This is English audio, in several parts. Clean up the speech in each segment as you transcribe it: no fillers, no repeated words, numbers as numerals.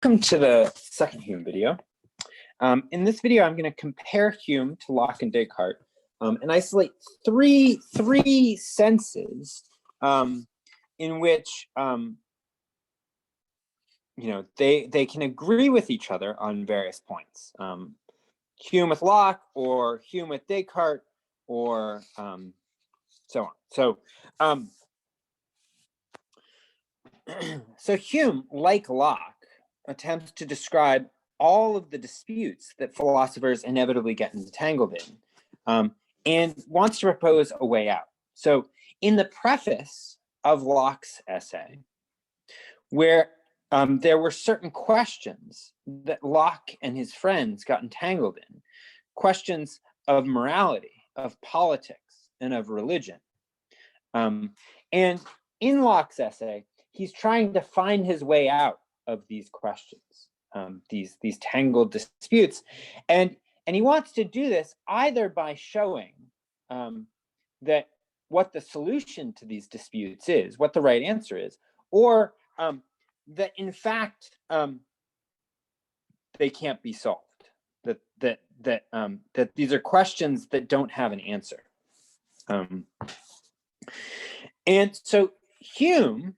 Welcome to the second Hume video. In this video, I'm going to compare Hume to Locke and Descartes and isolate three senses in which they can agree with each other on various points. Hume with Locke, or Hume with Descartes, or so on. So Hume, like Locke, attempts to describe all of the disputes that philosophers inevitably get entangled in, and wants to propose a way out. So in the preface of Locke's essay, where there were certain questions that Locke and his friends got entangled in, questions of morality, of politics, and of religion. And in Locke's essay, he's trying to find his way out of these questions, these tangled disputes, and he wants to do this either by showing that what the solution to these disputes is, what the right answer is, or that in fact they can't be solved, that these are questions that don't have an answer. And so Hume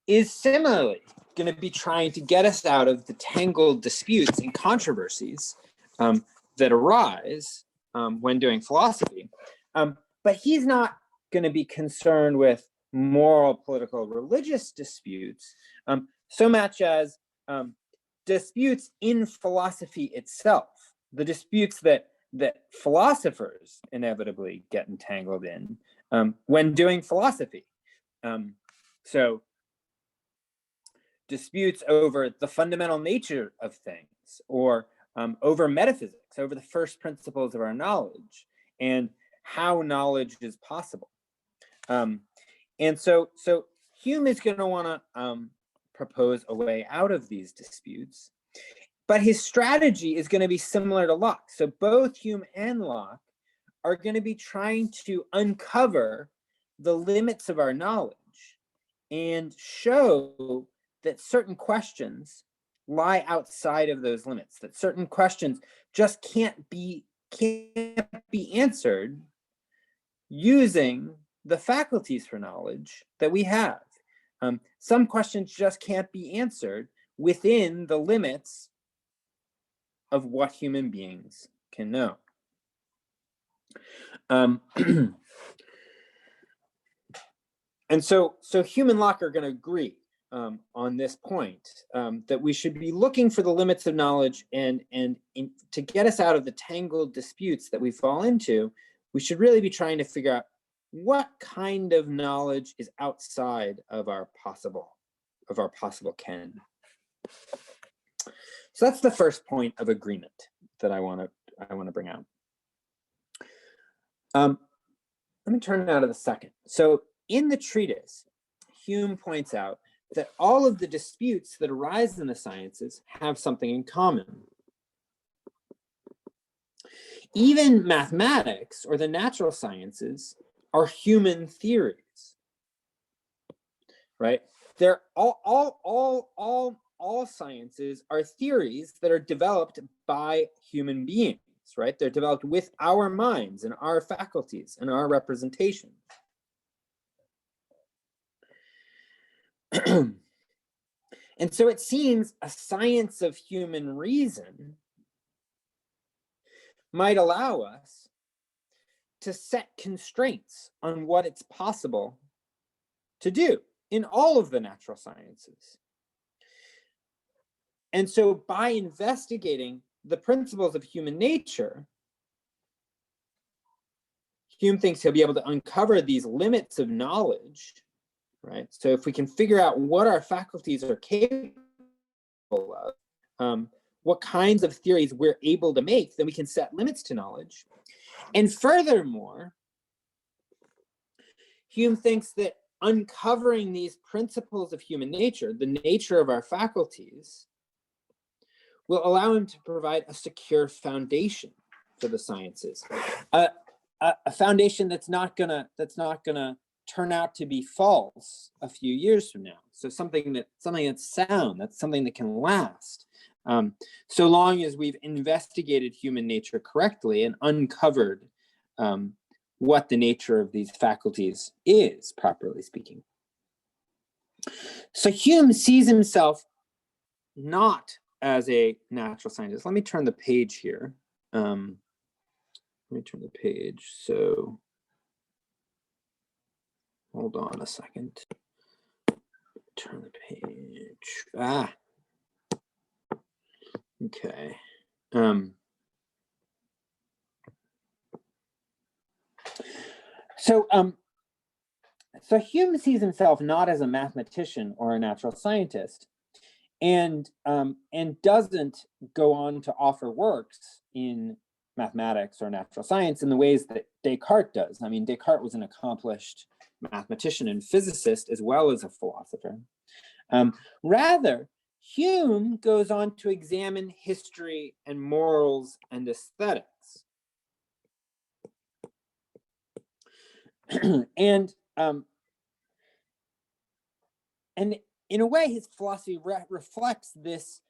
is similarly going to be trying to get us out of the tangled disputes and controversies that arise when doing philosophy. But he's not going to be concerned with moral, political, religious disputes so much as disputes in philosophy itself, the disputes that philosophers inevitably get entangled in when doing philosophy. So disputes over the fundamental nature of things, or over metaphysics, over the first principles of our knowledge, and how knowledge is possible. And so Hume is going to want to propose a way out of these disputes, but his strategy is going to be similar to Locke. So both Hume and Locke are going to be trying to uncover the limits of our knowledge and show that certain questions lie outside of those limits, that certain questions just can't be answered using the faculties for knowledge that we have. Some questions just can't be answered within the limits of what human beings can know. And so Hume and Locke are going to agree on this point, that we should be looking for the limits of knowledge, and to get us out of the tangled disputes that we fall into, we should really be trying to figure out what kind of knowledge is outside of our possible ken. So that's the first point of agreement that I want to bring out. Let me turn now to the second. So in the treatise, Hume points out that all of the disputes that arise in the sciences have something in common. Even mathematics or the natural sciences are human theories, right? They're all sciences are theories that are developed by human beings, right? They're developed with our minds and our faculties and our representation. And so it seems a science of human reason might allow us to set constraints on what it's possible to do in all of the natural sciences. And so by investigating the principles of human nature, Hume thinks he'll be able to uncover these limits of knowledge, right? So if we can figure out what our faculties are capable of, what kinds of theories we're able to make, then we can set limits to knowledge. And furthermore, Hume thinks that uncovering these principles of human nature, the nature of our faculties, will allow him to provide a secure foundation for the sciences, a foundation that's not gonna turn out to be false a few years from now. So something that's sound, that's something that can last. So long as we've investigated human nature correctly and uncovered what the nature of these faculties is, properly speaking. So Hume sees himself not as a natural scientist. Let me turn the page here. Let me turn the page. So hold on a second. Turn the page. Okay. So Hume sees himself not as a mathematician or a natural scientist, and doesn't go on to offer works in mathematics or natural science in the ways that Descartes does. I mean, Descartes was an accomplished mathematician and physicist as well as a philosopher. Rather, Hume goes on to examine history and morals and aesthetics. And in a way, his philosophy reflects this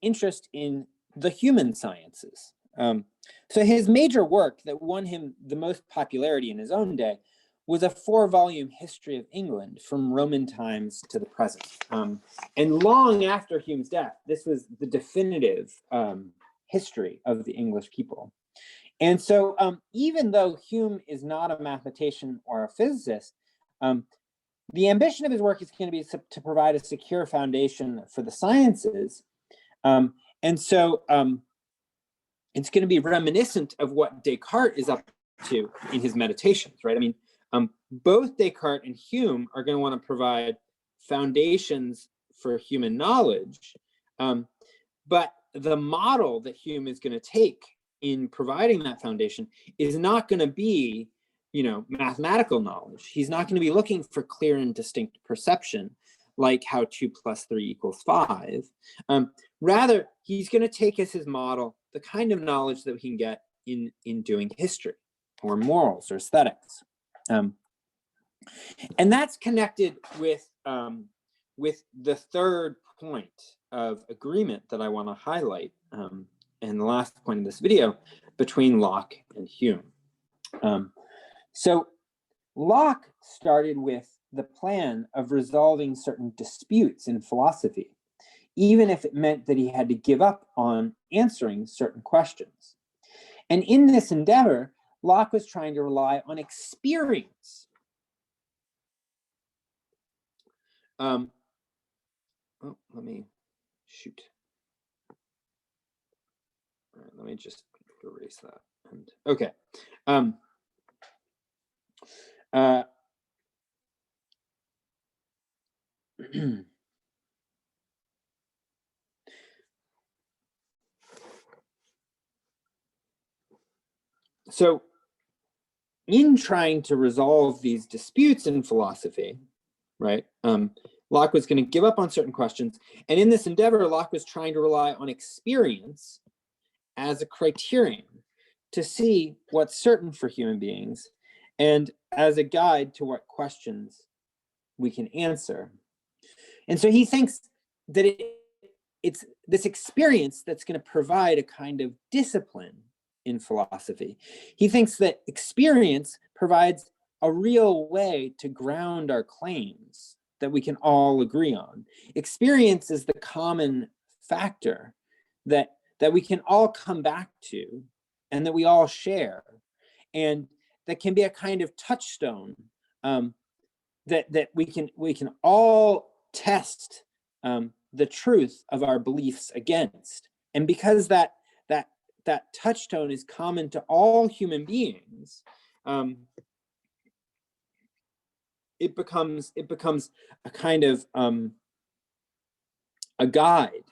interest in the human sciences. So his major work that won him the most popularity in his own day was a 4-volume history of England from Roman times to the present. And long after Hume's death, this was the definitive history of the English people. And so even though Hume is not a mathematician or a physicist, the ambition of his work is going to be to provide a secure foundation for the sciences. And so it's going to be reminiscent of what Descartes is up to in his meditations, right? I mean, both Descartes and Hume are going to want to provide foundations for human knowledge, but the model that Hume is going to take in providing that foundation is not going to be, mathematical knowledge. He's not going to be looking for clear and distinct perception, like how 2 + 3 = 5. Rather, he's going to take as his model the kind of knowledge that we can get in doing history or morals or aesthetics. And that's connected with the third point of agreement that I want to highlight, and the last point of this video, between Locke and Hume. So Locke started with the plan of resolving certain disputes in philosophy, even if it meant that he had to give up on answering certain questions. And in this endeavor, Locke was trying to rely on experience. Let me shoot. All right, let me just erase that. And okay. So in trying to resolve these disputes in philosophy, right, Locke was going to give up on certain questions. And in this endeavor, Locke was trying to rely on experience as a criterion to see what's certain for human beings and as a guide to what questions we can answer. And so he thinks that it's this experience that's going to provide a kind of discipline in philosophy. He thinks that experience provides a real way to ground our claims that we can all agree on. Experience is the common factor that we can all come back to and that we all share, and that can be a kind of touchstone that we can all test the truth of our beliefs against. And because that touchstone is common to all human beings, it becomes a kind of a guide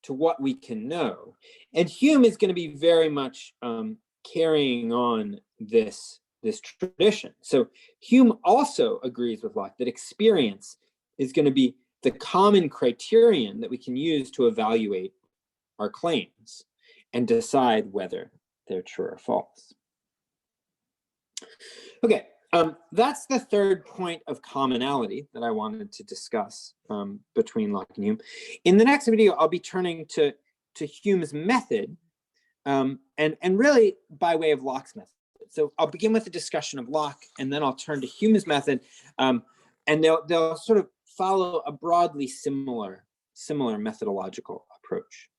to what we can know. And Hume is going to be very much carrying on this tradition. So Hume also agrees with Locke that experience is going to be the common criterion that we can use to evaluate our claims and decide whether they're true or false. Okay, That's the third point of commonality that I wanted to discuss between Locke and Hume. In the next video, I'll be turning to Hume's method, and really by way of Locke's method. So I'll begin with a discussion of Locke, and then I'll turn to Hume's method, and they'll sort of follow a broadly similar methodological approach.